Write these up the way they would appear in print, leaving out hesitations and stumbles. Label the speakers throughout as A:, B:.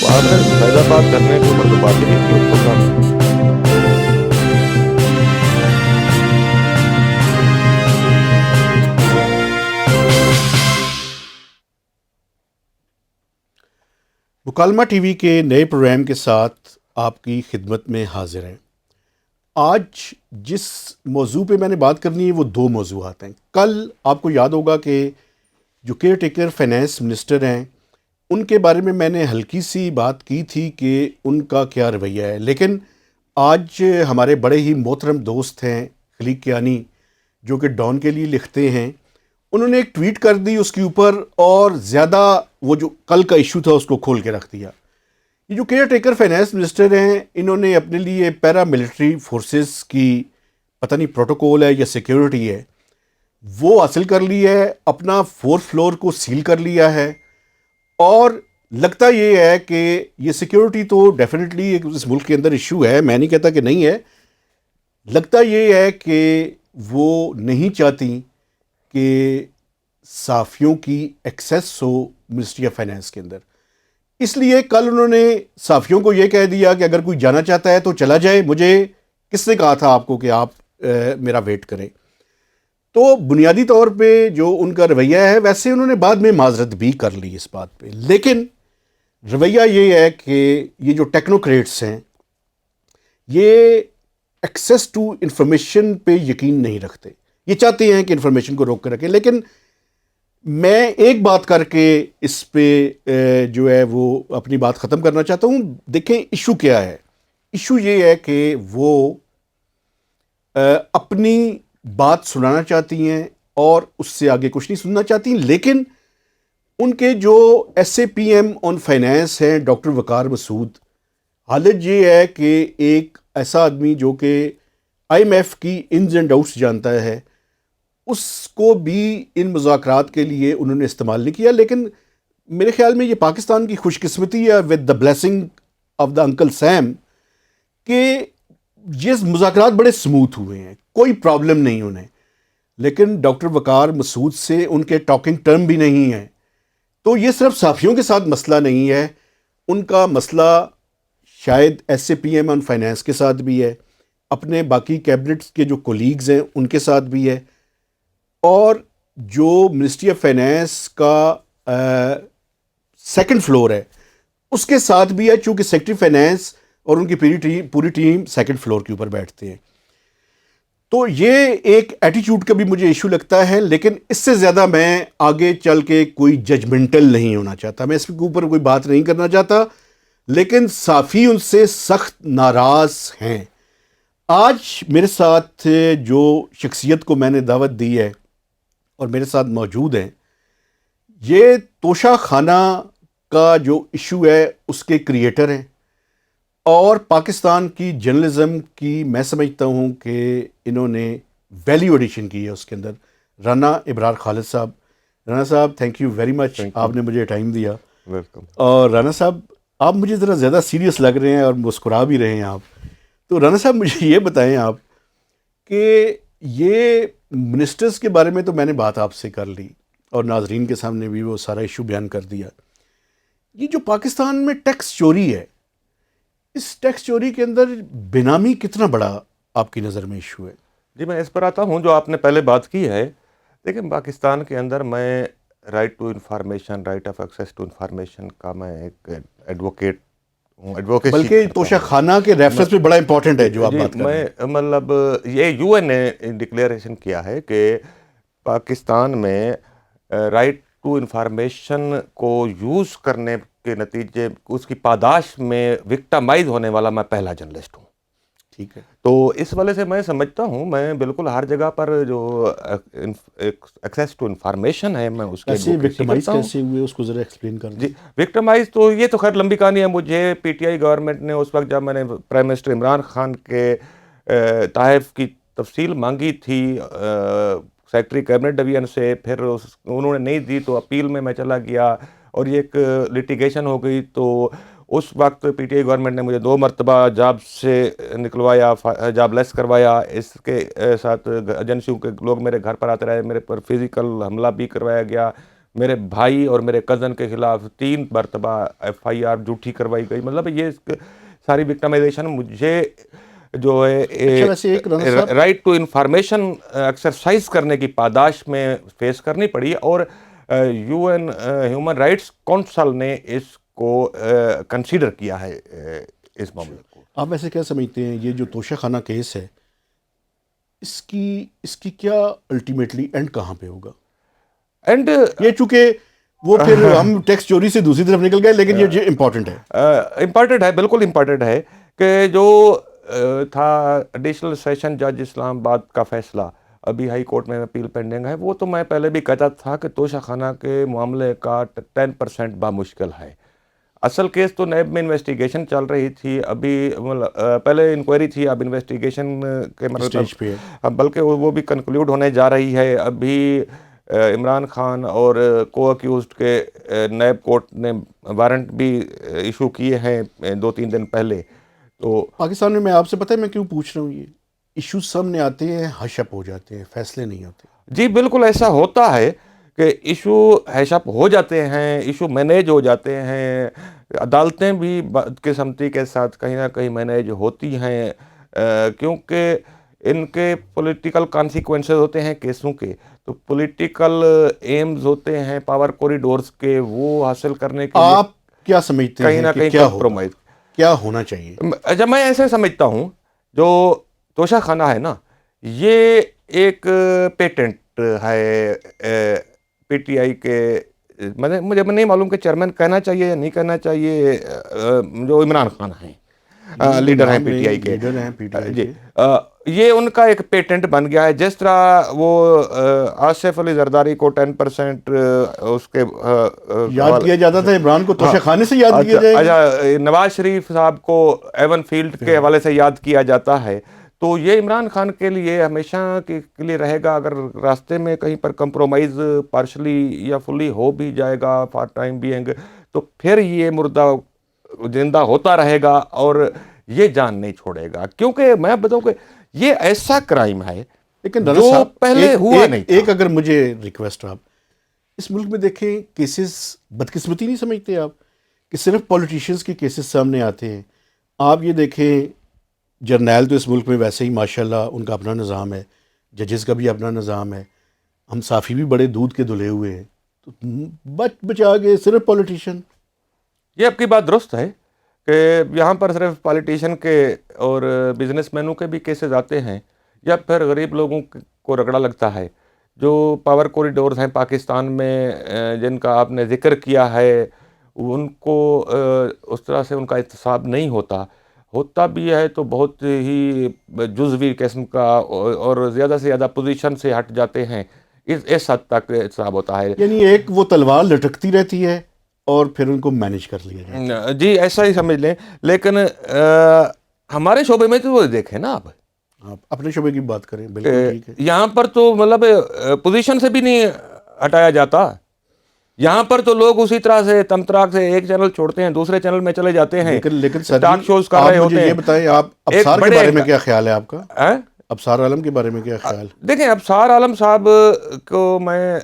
A: آپ نے فیض آباد دھرنے کے اوپر تو بات ہی نہیں کی اس پروگرام میں۔
B: مکالمہ ٹی وی کے نئے پروگرام کے ساتھ آپ کی خدمت میں حاضر ہیں۔ آج جس موضوع پہ میں نے بات کرنی ہے وہ دو موضوعات ہیں۔ کل آپ کو یاد ہوگا کہ جو کیئر ٹیکر فائنانس منسٹر ہیں ان کے بارے میں نے ہلکی سی بات کی تھی کہ ان کا کیا رویہ ہے، لیکن آج ہمارے بڑے ہی محترم دوست ہیں خلیق کیانی جو کہ ڈان کے لیے لکھتے ہیں، انہوں نے ایک ٹویٹ کر دی اس کے اوپر، اور زیادہ وہ جو کل کا ایشو تھا اس کو کھول کے رکھ دیا۔ یہ جو کیئر ٹیکر فائنانس منسٹر ہیں انہوں نے اپنے لیے پیرا ملٹری فورسز کی پتہ نہیں پروٹوکول ہے یا سیکیورٹی ہے وہ حاصل کر لی ہے، اپنا 4 فلور کو سیل کر لیا ہے، اور لگتا یہ ہے کہ یہ سیکیورٹی تو ڈیفینیٹلی اس ملک کے اندر ایشو ہے، میں نہیں کہتا کہ نہیں ہے، لگتا یہ ہے کہ وہ نہیں چاہتی کہ صحافیوں کی access who ministry of finance کے اندر۔ اس لیے کل انہوں نے صحافیوں کو یہ کہہ دیا کہ اگر کوئی جانا چاہتا ہے تو چلا جائے، مجھے کس نے کہا تھا آپ کو کہ آپ میرا ویٹ کریں۔ تو بنیادی طور پہ جو ان کا رویہ ہے، ویسے انہوں نے بعد میں معذرت بھی کر لی اس بات پہ، لیکن رویہ یہ ہے کہ یہ جو ٹیکنوکریٹس ہیں یہ ایکسیس ٹو انفارمیشن پہ یقین نہیں رکھتے، یہ چاہتے ہیں کہ انفارمیشن کو روک کے رکھیں۔ لیکن میں ایک بات کر کے اس پہ جو ہے وہ اپنی بات ختم کرنا چاہتا ہوں۔ دیکھیں ایشو کیا ہے، ایشو یہ ہے کہ وہ اپنی بات سنانا چاہتی ہیں اور اس سے آگے کچھ نہیں سننا چاہتی، لیکن ان کے جو S A P M on finance ہیں ڈاکٹر وقار مسعود، حالت یہ ہے کہ ایک ایسا آدمی جو کہ آئی ایم ایف کی انز اینڈ آؤٹس جانتا ہے، اس کو بھی ان مذاکرات کے لیے انہوں نے استعمال نہیں کیا۔ لیکن میرے خیال میں یہ پاکستان کی خوش قسمتی ہے with the blessing of the uncle same کہ یہ مذاکرات بڑے سموتھ ہوئے ہیں، کوئی پرابلم نہیں انہیں۔ لیکن ڈاکٹر وقار مسعود سے ان کے ٹاکنگ ٹرم بھی نہیں ہیں، تو یہ صرف صحافیوں کے ساتھ مسئلہ نہیں ہے، ان کا مسئلہ شاید S A P M on finance کے ساتھ بھی ہے، اپنے باقی کیبنٹس کے جو کولیگز ہیں ان کے ساتھ بھی ہے، اور جو منسٹری آف فائنانس کا سیکنڈ فلور ہے اس کے ساتھ بھی ہے، چونکہ سیکرٹری فائنانس اور ان کی پوری ٹیم سیکنڈ فلور کے اوپر بیٹھتے ہیں۔ تو یہ ایک ایٹیٹیوڈ کا بھی مجھے ایشو لگتا ہے، لیکن اس سے زیادہ میں آگے چل کے کوئی ججمنٹل نہیں ہونا چاہتا، میں اس کے اوپر کوئی بات نہیں کرنا چاہتا، لیکن صحافی ان سے سخت ناراض ہیں۔ آج میرے ساتھ جو شخصیت کو میں نے دعوت دی ہے اور میرے ساتھ موجود ہیں، یہ توشہ خانہ کا جو ایشو ہے اس کے کریٹر ہیں، اور پاکستان کی جرنلزم کی میں سمجھتا ہوں کہ انہوں نے ویلیو ایڈیشن کی ہے اس کے اندر۔ رانا ابرار خالد صاحب، رانا صاحب تھینک یو ویری مچ، آپ نے مجھے ٹائم دیا۔
A: ویلکم۔
B: اور رانا صاحب آپ مجھے ذرا زیادہ سیریس لگ رہے ہیں اور مسکرا بھی رہے ہیں آپ، تو رانا صاحب مجھے یہ بتائیں آپ کہ یہ منسٹرز کے بارے میں تو میں نے بات آپ سے کر لی اور ناظرین کے سامنے بھی وہ سارا ایشو بیان کر دیا، یہ جو پاکستان میں ٹیکس چوری ہے، اس ٹیکس چوری کے اندر بینامی کتنا بڑا آپ کی نظر میں ایشو ہے؟
A: جی میں اس پر آتا ہوں جو آپ نے پہلے بات کی ہے۔ لیکن پاکستان کے اندر میں right to information, right of access to information کا میں ایک ایڈوکیٹ ہوں، ایڈوکیسی
B: بلکہ
A: کرتا
B: توشہ
A: ہوں۔
B: خانہ کے ریفرنس پہ بڑا امپورٹنٹ ہے جو آپ
A: جی
B: بات کر رہے ہیں۔
A: میں مطلب یہ یو این نے ڈکلیریشن کیا ہے کہ پاکستان میں رائٹ ٹو انفارمیشن کو یوز کرنے کے نتیجے اس کی پاداش میں وکٹمائز ہونے والا میں پہلا جرنلسٹ ہوں۔
B: ٹھیک ہے،
A: تو اس والے سے میں سمجھتا ہوں، میں بالکل ہر جگہ پر جو ایکسیس ٹو انفارمیشن ہے میں اس کی
B: ایسے
A: ایڈوکیسی
B: وکٹمائز
A: کرتا ہوں۔
B: کیسے ہوئے اس کو ذرا ایکسپلین کر
A: جی
B: دیں۔
A: وکٹمائز تو یہ تو خیر لمبی کہانی ہے۔ مجھے پی ٹی آئی گورنمنٹ نے اس وقت جب میں نے پرائم منسٹر عمران خان کے تحائف کی تفصیل مانگی تھی سیکرٹری کیبنٹ ڈویژن سے، پھر انہوں نے نہیں دی تو اپیل میں چلا گیا اور یہ ایک لٹیگیشن ہو گئی۔ تو اس وقت پی ٹی آئی گورنمنٹ نے مجھے 2 مرتبہ جاب سے نکلوایا، جاب لیس کروایا۔ اس کے ساتھ ایجنسیوں کے لوگ میرے گھر پر آتے رہے، میرے پر فزیکل حملہ بھی کروایا گیا، میرے بھائی اور میرے کزن کے خلاف 3 مرتبہ FIR جھوٹی کروائی گئی. مطلب یہ ساری وکٹمائزیشن مجھے جو
B: اچھا
A: ہے
B: ویسے ایک رانا صاحب،
A: رائٹ ٹو انفارمیشن ایکسرسائز کرنے کی پاداش میں فیس کرنی پڑی, اور UN ہیومن رائٹس کونسل نے اس کو کنسیڈر کیا ہے اس معاملے کو.
B: آپ ویسے کیا سمجھتے ہیں یہ جو توشہ خانہ کیس ہے، اس کی کیا الٹیمیٹلی اینڈ کہاں پہ ہوگا؟
A: اینڈ
B: یہ چونکہ وہ پھر ہم ٹیکس چوری سے دوسری طرف نکل گئے، لیکن یہ امپورٹنٹ ہے.
A: امپارٹنٹ ہے, بالکل امپارٹنٹ ہے کہ جو تھا ایڈیشنل سیشن جج اسلام آباد کا فیصلہ ابھی ہائی کورٹ میں اپیل پینڈنگ ہے, وہ تو میں پہلے بھی کہتا تھا کہ توشہ خانہ کے معاملے کا 10% بامشکل ہے. اصل کیس تو نیب میں انویسٹیگیشن چل رہی تھی, ابھی پہلے انکوائری تھی, اب انویسٹیگیشن کے
B: اسٹیج پہ
A: بلکہ وہ بھی کنکلیوڈ ہونے جا رہی ہے. ابھی عمران خان اور کو اکیوزڈ کے نیب کورٹ نے وارنٹ بھی ایشو کیے ہیں 2-3 دن پہلے. تو
B: پاکستان میں آپ سے پتہ ہے میں کیوں پوچھ رہا ہوں، یہ ایشوز سامنے آتے ہیں، ہش اپ ہو جاتے ہیں، فیصلے نہیں ہوتے.
A: جی بالکل ایسا ہوتا ہے کہ ایشو ہیش اپ ہو جاتے ہیں, ایشو مینیج ہو جاتے ہیں, عدالتیں بھی بدقسمتی کے ساتھ کہیں نہ کہیں مینیج ہوتی ہیں, کیونکہ ان کے پولیٹیکل کانسیکوینسز ہوتے ہیں کیسوں کے, تو پولیٹیکل ایمز ہوتے ہیں پاور کوریڈورز کے, وہ حاصل کرنے کے لیے
B: آپ کیا سمجھتے
A: کہیں
B: ہیں
A: نہ
B: کہ
A: کہیں
B: کیا ہوگا،
A: کمپرومائز.
B: کیا ہونا چاہیے؟
A: جب میں ایسے سمجھتا ہوں, جو توشہ خانہ ہے نا, یہ ایک پیٹنٹ ہے PTI کے, مجھے نہیں معلوم کہ چیئرمین کہنا چاہیے یا نہیں کہنا چاہیے, جو عمران خان ہیں لیڈر ہیں PTI کے,
B: لیڈر ہیں PTI
A: جی
B: کے.
A: یہ ان کا ایک پیٹنٹ بن گیا ہے. جس طرح وہ آصف علی زرداری کو 10% اس کے
B: یاد کیا جاتا تھا، عمران کو توشہ خانے سے یاد کیا جائے گا.
A: اچھا, نواز شریف صاحب کو ایون فیلڈ کے حوالے سے یاد کیا جاتا ہے, تو یہ عمران خان کے لیے ہمیشہ کے لیے رہے گا. اگر راستے میں کہیں پر کمپرومائز پارشلی یا فلی ہو بھی جائے گا فار ٹائم بینگ, تو پھر یہ مردہ زندہ ہوتا رہے گا اور یہ جان نہیں چھوڑے گا, کیونکہ میں بتاؤں کہ یہ ایسا کرائم ہے
B: لیکن
A: جو
B: رانا صاحب
A: پہلے ہوا نہیں تھا.
B: ایک اگر مجھے ریکویسٹ، آپ اس ملک میں دیکھیں کیسز، بدقسمتی نہیں سمجھتے آپ کہ صرف پولیٹیشینز کے کیسز سامنے آتے ہیں؟ آپ یہ دیکھیں، جرنیل تو اس ملک میں ویسے ہی ماشاءاللہ ان کا اپنا نظام ہے، ججز کا بھی اپنا نظام ہے، ہم صافی بھی بڑے دودھ کے دھلے ہوئے ہیں، تو بچا کے صرف پولیٹیشین.
A: یہ آپ کی بات درست ہے کہ یہاں پر صرف پالیٹیشین کے اور بزنس مینوں کے بھی کیسز آتے ہیں, یا پھر غریب لوگوں کو رگڑا لگتا ہے. جو پاور کوریڈورز ہیں پاکستان میں جن کا آپ نے ذکر کیا ہے, ان کو اس طرح سے ان کا احتساب نہیں ہوتا بھی ہے تو بہت ہی جزوی قسم کا, اور زیادہ سے زیادہ پوزیشن سے ہٹ جاتے ہیں, اس حد تک احتساب ہوتا ہے.
B: یعنی ایک وہ تلوار لٹکتی رہتی ہے اور پھر ان کو مینیج کر لیا جاتا ہے.
A: جی ایسا ہی سمجھ لیں, لیکن ہمارے شعبے میں تو وہ دیکھیں نا آپ
B: اپنے شعبے کی بات کریں، بالکل ٹھیک ہے.
A: یہاں پر تو مطلب پوزیشن سے بھی نہیں ہٹایا جاتا. یہاں پر تو لوگ اسی طرح سے تمتراک سے ایک چینل چھوڑتے ہیں دوسرے چینل میں چلے جاتے ہیں,
B: لیکن سر
A: ٹاک شوز کر
B: آپ
A: رہے ہوتے
B: مجھے
A: ہیں.
B: یہ بتائیں، آپ ابصار کے بارے میں کیا خیال ہے آپ کا؟ ابصار عالم کے بارے میں کیا خیال؟
A: دیکھیں, ابصار عالم صاحب کو میں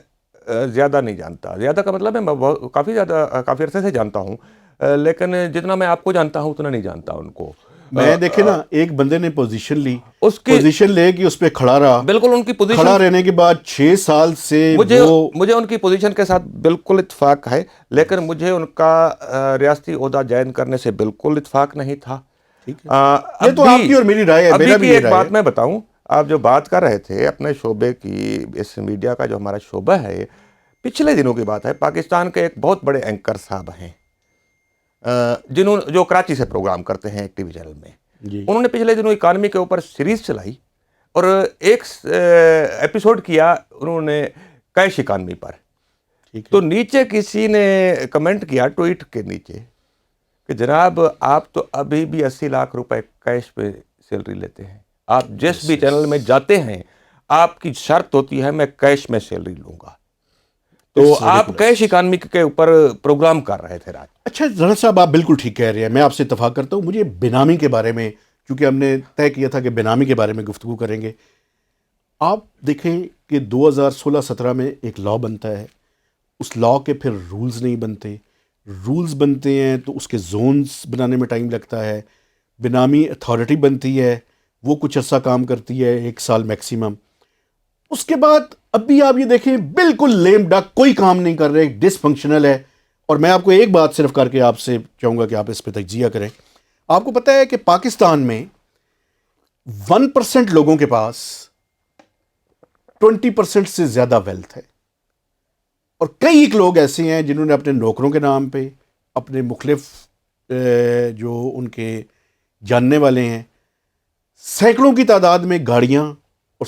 A: زیادہ نہیں جانتا. زیادہ کا مطلب ہے میں کافی عرصے سے جانتا ہوں, لیکن جتنا میں آپ کو جانتا ہوں اتنا نہیں جانتا ان کو.
B: میں دیکھیں نا، ایک بندے نے پوزیشن لی،
A: اس کی
B: پوزیشن لے کے اس پہ کھڑا رہا،
A: بالکل ان کی پوزیشن,
B: کھڑا رہنے کے بعد 6 سال سے
A: مجھے ان کی پوزیشن کے ساتھ بالکل اتفاق ہے, لیکن مجھے ان کا ریاستی عہدہ جائن کرنے سے بالکل اتفاق نہیں تھا.
B: یہ تو آپ کی اور میری رائے ہے، میرا بھی یہ
A: ایک
B: رائے
A: بات
B: ہے.
A: میں بتاؤں, آپ جو بات کر رہے تھے اپنے شعبے کی, اس میڈیا کا جو ہمارا شعبہ ہے, پچھلے دنوں کی بات ہے, پاکستان کے ایک بہت بڑے اینکر صاحب ہیں جو کراچی سے پروگرام کرتے ہیں ایک ٹی وی چینل میں, انہوں نے پچھلے دنوں اکانومی کے اوپر سیریز چلائی اور ایک ایپیسوڈ کیا انہوں نے کیش اکانومی پر. تو نیچے کسی نے کمنٹ کیا ٹویٹ کے نیچے کہ جناب آپ تو ابھی بھی 80 لاکھ روپے کیش پہ سیلری لیتے ہیں, آپ جس بھی چینل میں جاتے ہیں آپ کی شرط ہوتی ہے میں کیش میں سیلری لوں گا. تو آپ کیش اکانومی کے اوپر پروگرام کر رہے تھے راج.
B: اچھا رانا صاحب، آپ بالکل ٹھیک کہہ رہے ہیں، میں آپ سے اتفاق کرتا ہوں. مجھے بینامی کے بارے میں، چونکہ ہم نے طے کیا تھا کہ بینامی کے بارے میں گفتگو کریں گے. آپ دیکھیں کہ 2016-17 میں ایک لا بنتا ہے اس لا کے پھر رولز نہیں بنتے، رولز بنتے ہیں تو اس کے زونز بنانے میں ٹائم لگتا ہے، بینامی اتھارٹی بنتی ہے، وہ کچھ عرصہ کام کرتی ہے، 1 سال میکسیمم، اس کے بعد اب بھی آپ یہ دیکھیں بالکل لیم ڈک، کوئی کام نہیں کر رہے، ڈس فنکشنل ہے۔ اور میں آپ کو ایک بات صرف کر کے آپ سے چاہوں گا کہ آپ اس پہ تجزیہ کریں۔ آپ کو پتہ ہے کہ پاکستان میں 1% لوگوں کے پاس 20% سے زیادہ ویلتھ ہے، اور کئی ایک لوگ ایسے ہیں جنہوں نے اپنے نوکروں کے نام پہ، اپنے مختلف جو ان کے جاننے والے ہیں، سینکڑوں کی تعداد میں گاڑیاں اور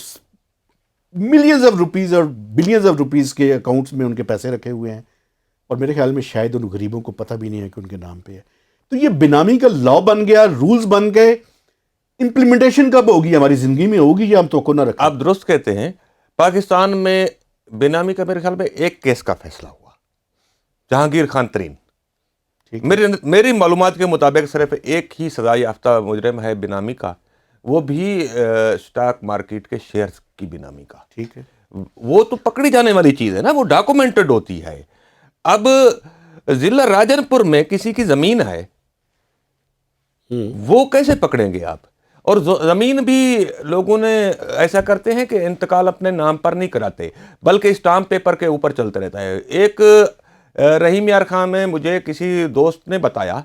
B: ملینز آف روپیز اور بلینز آف روپیز کے اکاؤنٹس میں ان کے پیسے رکھے ہوئے ہیں، اور میرے خیال میں شاید ان غریبوں کو پتہ بھی نہیں ہے کہ ان کے نام پہ ہے۔ تو یہ بینامی کا لا بن گیا، رولز بن گئے، امپلیمنٹیشن کب ہوگی؟ ہماری زندگی میں ہوگی یا ہم توقع نہ رکھیں؟
A: آپ درست کہتے ہیں، پاکستان میں بینامی کا میرے خیال میں ایک کیس کا فیصلہ ہوا، جہانگیر خان ترین۔ میری معلومات کے مطابق صرف ایک ہی سزا یافتہ مجرم ہے بینامی کا، وہ بھی سٹاک مارکیٹ کے شیئرز کی بینامی کا۔
B: ٹھیک ہے،
A: وہ تو پکڑی جانے والی چیز ہے نا، وہ ڈاکومنٹڈ ہوتی ہے۔ اب ضلع راجن پور میں کسی کی زمین ہے، وہ کیسے پکڑیں گے آپ؟ اور زمین بھی لوگوں نے ایسا کرتے ہیں کہ انتقال اپنے نام پر نہیں کراتے، بلکہ اسٹامپ پیپر کے اوپر چلتے رہتا ہے۔ ایک رحیم یار خان میں مجھے کسی دوست نے بتایا،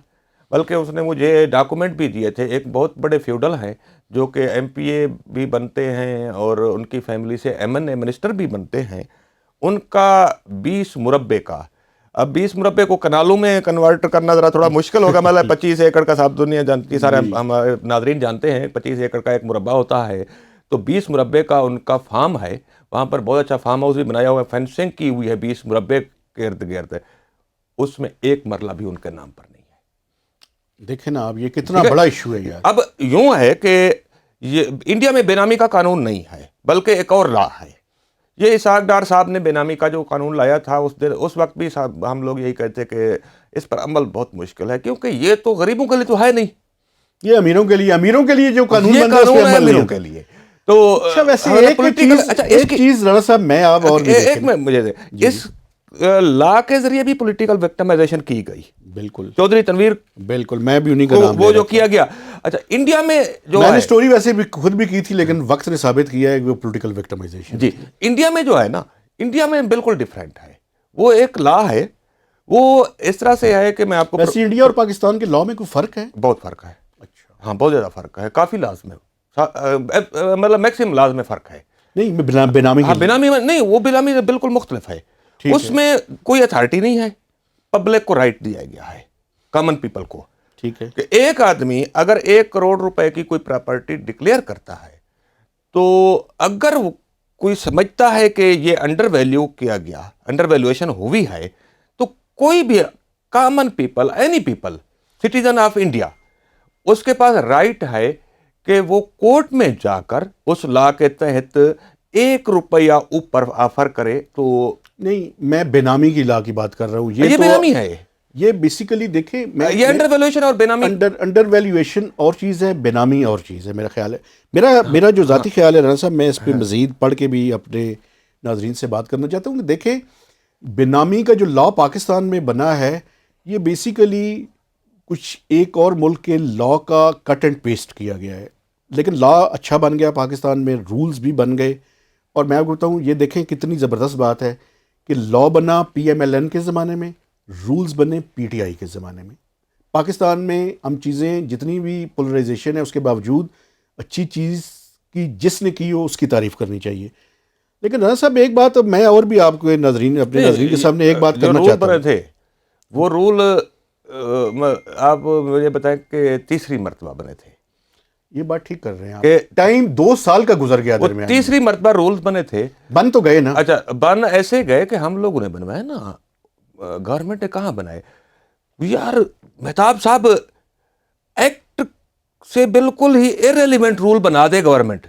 A: بلکہ اس نے مجھے ڈاکومنٹ بھی دیے تھے، ایک بہت بڑے فیوڈل ہیں جو کہ ایم پی اے بھی بنتے ہیں اور ان کی فیملی سے ایم این اے منسٹر بھی بنتے ہیں، ان کا 20 مربے کا، اب 20 مربے کو کنالوں میں کنورٹ کرنا ذرا تھوڑا مشکل ہوگا، مطلب 25 ایکڑ کا صاحب دنیا جانتی، سارے ہمارے ناظرین جانتے ہیں 25 ایکڑ کا ایک مربع ہوتا ہے، تو 20 مربے کا ان کا فارم ہے، وہاں پر بہت اچھا فارم ہاؤس بھی بنایا ہوا ہے، فینسنگ کی ہوئی ہے 20 مربے کے ارد گرد، اس میں ایک مرلہ بھی ان کے نام پر نہیں ہے۔
B: دیکھیں نا آپ، یہ کتنا بڑا ایشو ہے یار۔
A: اب یوں ہے کہ یہ انڈیا میں بینامی کا قانون نہیں ہے، بلکہ ایک اور لا ہے۔ یہ اسحاق ڈار صاحب نے بینامی کا جو قانون لایا تھا اس وقت بھی ہم لوگ یہی کہتے کہ اس پر عمل بہت مشکل ہے، کیونکہ یہ تو غریبوں کے لیے تو ہے نہیں،
B: یہ امیروں کے لیے جو قانون
A: یہ
B: بن رہا ہے اس
A: قانون
B: پہ
A: ہے
B: عمل نہیں
A: امیروں
B: ہوتا۔
A: کے لیے۔ تو
B: اچھا ویسے ایک چیز رانا صاحب میں آپ اور بھی
A: ایک میں مجھے اس لا کے ذریعے بھی پولیٹیکل وکٹمائزیشن کی گئی،
B: بالکل
A: چودھری تنویر
B: بالکل، میں بھی انہی کا نام
A: وہ جو کیا گیا۔ اچھا انڈیا میں جو
B: میں نے
A: ہے،
B: سٹوری ویسے بھی خود بھی کی تھی، لیکن وقت نے ثابت کیا ہے کہ وہ پولیٹیکل وکٹمائزیشن۔
A: جی انڈیا میں جو ہے نا، انڈیا میں بالکل ڈیفرنٹ ہے، وہ ایک لا ہے، وہ اس طرح سے ہے کہ میں آپ کو
B: ویسے انڈیا اور پاکستان کے لا میں کوئی فرق ہے؟
A: بہت فرق ہے،
B: اچھا،
A: ہاں بہت زیادہ فرق ہے، کافی لاز میں، مطلب میکسیمم لاز میں فرق ہے۔
B: نہیں میں بینامی
A: ہاں
B: کے
A: بینامی میں نہیں، وہ بینامی بالکل مختلف ہے، اس میں کوئی اتھارٹی نہیں ہے، پبلک کو رائٹ دیا گیا ہے، کامن پیپل کو،
B: ٹھیک ہے،
A: کہ ایک آدمی اگر 1 کروڑ روپے کی کوئی پراپرٹی ڈکلیئر کرتا ہے، تو اگر کوئی سمجھتا ہے کہ یہ انڈر ویلیو کیا گیا، انڈر ویلیویشن ہوئی ہے، تو کوئی بھی common people, any people, citizen of India, اس کے پاس رائٹ ہے کہ وہ کورٹ میں جا کر اس لا کے تحت 1 روپیہ اوپر آفر کرے۔ تو
B: نہیں میں بینامی کی لا کی بات کر رہا ہوں،
A: یہ
B: تو
A: بینامی ہے،
B: یہ بیسیکلی دیکھیں،
A: یہ انڈر ویلیویشن اور بینامی
B: انڈر ویلیویشن اور چیز ہے، بینامی اور چیز ہے، میرا خیال ہے، میرا جو ذاتی خیال ہے رانا صاحب، میں اس پہ مزید پڑھ کے بھی اپنے ناظرین سے بات کرنا چاہتا ہوں کہ دیکھیں بینامی کا جو لا پاکستان میں بنا ہے، یہ بیسیکلی کچھ ایک اور ملک کے لا کا کٹ اینڈ پیسٹ کیا گیا ہے، لیکن لا اچھا بن گیا پاکستان میں، رولز بھی بن گئے، اور میں آپ کو بتاؤں یہ دیکھیں کتنی زبردست بات ہے کہ لا بنا پی ایم ایل این کے زمانے میں، رولز بنے پی ٹی آئی کے زمانے میں۔ پاکستان میں ہم چیزیں جتنی بھی پولرائزیشن ہے اس کے باوجود اچھی چیز کی جس نے کی ہو اس کی تعریف کرنی چاہیے۔ لیکن رانا صاحب ایک بات میں اور بھی آپ کو ناظرین اپنے ناظرین کے سامنے ایک بات کرنا چاہتا
A: بنے
B: ہوں۔
A: تھے وہ رول آپ مجھے بتائیں کہ تیسری مرتبہ بنے تھے،
B: یہ بات ٹھیک کر رہے ہیں آپ، ٹائم 2 سال کا گزر گیا درمیان،
A: تیسری مرتبہ رولز بنے تھے،
B: بن تو گئے نا۔
A: اچھا بن ایسے گئے کہ ہم لوگوں نے بنوائے نا، گورنمنٹ نے کہاں بنائے یار؟ مہتاب صاحب ایکٹ سے بالکل ہی ایریلیونٹ رول بنا دے گورنمنٹ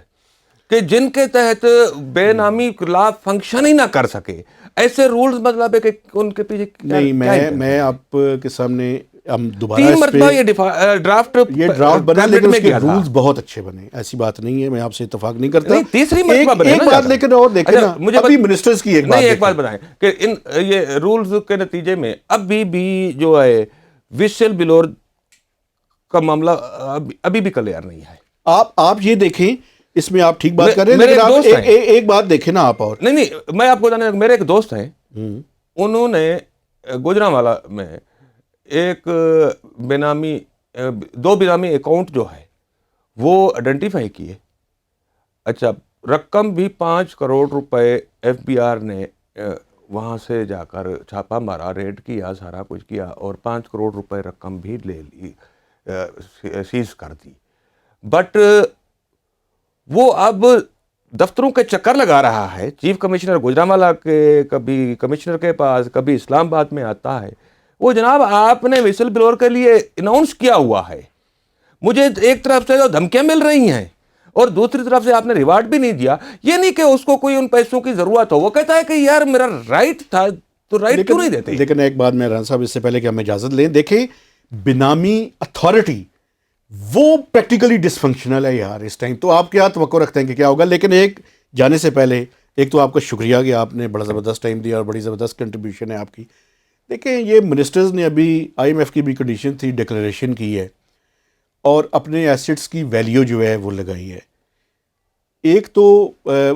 A: کہ جن کے تحت بے نامی لا فنکشن ہی نہ کر سکے، ایسے رولز، مطلب ہے کہ ان کے پیچھے
B: نہیں میں آپ کے سامنے ہم دوبارہ
A: 3
B: اس
A: مرتبہ
B: پہ
A: یہ ڈرافٹ
B: بنا، لیکن اس کے
A: گیا تھا.
B: رولز بہت اچھے بنے، ایسی بات نہیں ہے، میں آپ سے اتفاق نہیں کرتا.
A: نہیں تیسری مرتبہ بنے
B: ایک
A: نا
B: بات
A: جا کر.
B: لیکن اور دیکھیں نا،
A: مجھے
B: ابھی منسٹرز کی ایک بات
A: نہیں ایک بات
B: دیکھیں.
A: بتائیں کہ ان یہ رولز کے نتیجے میں ابھی بھی جو ہے وسل بلور کا معاملہ ابھی بھی کلیئر نہیں ہے.
B: آپ یہ دیکھیں، اس میں آپ ٹھیک بات کر رہے ہیں،
A: میرے
B: لیکن
A: ایک
B: آپ
A: دوست ہیں.
B: ایک بات دیکھیں نا آپ. اور
A: نہیں میں آپ کو بتانے میرے ایک دوست ہیں، انہوں نے گوجرانوالا میں ایک بینامی 2 بینامی اکاؤنٹ جو ہے وہ آئیڈینٹیفائی کیے. اچھا رقم بھی 5 کروڑ روپے ایف بی آر نے وہاں سے جا کر چھاپا مارا، ریڈ کیا، سارا کچھ کیا اور 5 کروڑ روپے رقم بھی لے لی، سیز کر دی. بٹ وہ اب دفتروں کے چکر لگا رہا ہے. چیف کمشنر گوجرانوالا کے کبھی کمشنر کے پاس، کبھی اسلام آباد میں آتا ہے. وہ جناب آپ نے وسل بلور کے لیے اناؤنس کیا ہوا ہے، مجھے ایک طرف سے دھمکیاں مل رہی ہیں اور دوسری طرف سے آپ نے ریوارڈ بھی نہیں دیا. یہ نہیں کہ اس کو کوئی ان پیسوں کی ضرورت ہو، وہ کہتا ہے کہ یار میرا رائٹ تھا تو رائٹ کیوں نہیں دیتے.
B: لیکن ایک بات میں رانا صاحب اس سے پہلے کہ ہم اجازت لیں، دیکھیں بینامی اتھارٹی وہ پریکٹیکلی ڈس فنکشنل ہے یار اس ٹائم. تو آپ کیا توقع رکھتے ہیں کہ کیا ہوگا؟ لیکن ایک جانے سے پہلے ایک تو آپ کا شکریہ کہ آپ نے بڑا زبردست ٹائم دیا اور بڑی زبردست کنٹریبیوشن ہے آپ کی. دیکھیں یہ منسٹرز نے ابھی آئی ایم ایف کی بھی کنڈیشن تھی، ڈکلیریشن کی ہے اور اپنے ایسٹس کی ویلیو جو ہے وہ لگائی ہے. ایک تو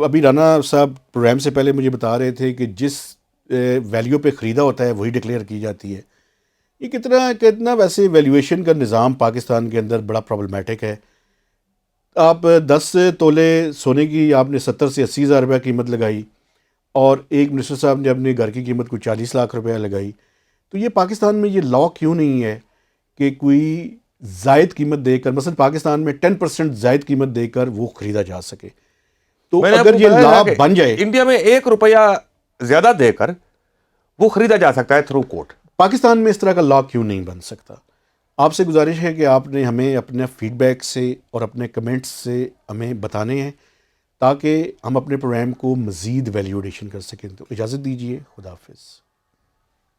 B: ابھی رانا صاحب پروگرام سے پہلے مجھے بتا رہے تھے کہ جس ویلیو پہ خریدا ہوتا ہے وہی ڈکلیئر کی جاتی ہے. یہ کتنا ویسے ویلیویشن کا نظام پاکستان کے اندر بڑا پرابلمیٹک ہے. آپ 10 تولے سونے کی آپ نے 70 سے 80 ہزار روپیہ قیمت لگائی اور ایک منسٹر صاحب نے اپنے گھر کی قیمت کو 40 لاکھ روپیہ لگائی. تو یہ پاکستان میں یہ لا کیوں نہیں ہے کہ کوئی زائد قیمت دے کر، مثلا پاکستان میں 10% زائد قیمت دے کر وہ خریدا جا سکے؟ تو
A: میں نے آپ
B: اگر
A: کو
B: یہ
A: بتایا
B: لا
A: کہ
B: بن جائے،
A: انڈیا میں 1 روپیہ زیادہ دے کر وہ خریدا جا سکتا ہے تھرو کورٹ.
B: پاکستان میں اس طرح کا لا کیوں نہیں بن سکتا؟ آپ سے گزارش ہے کہ آپ نے ہمیں اپنے فیڈ بیک سے اور اپنے کمنٹس سے ہمیں بتانے ہیں تاکہ ہم اپنے پروگرام کو مزید ویلیوڈیشن کر سکیں. تو اجازت دیجیے، خدا حافظ.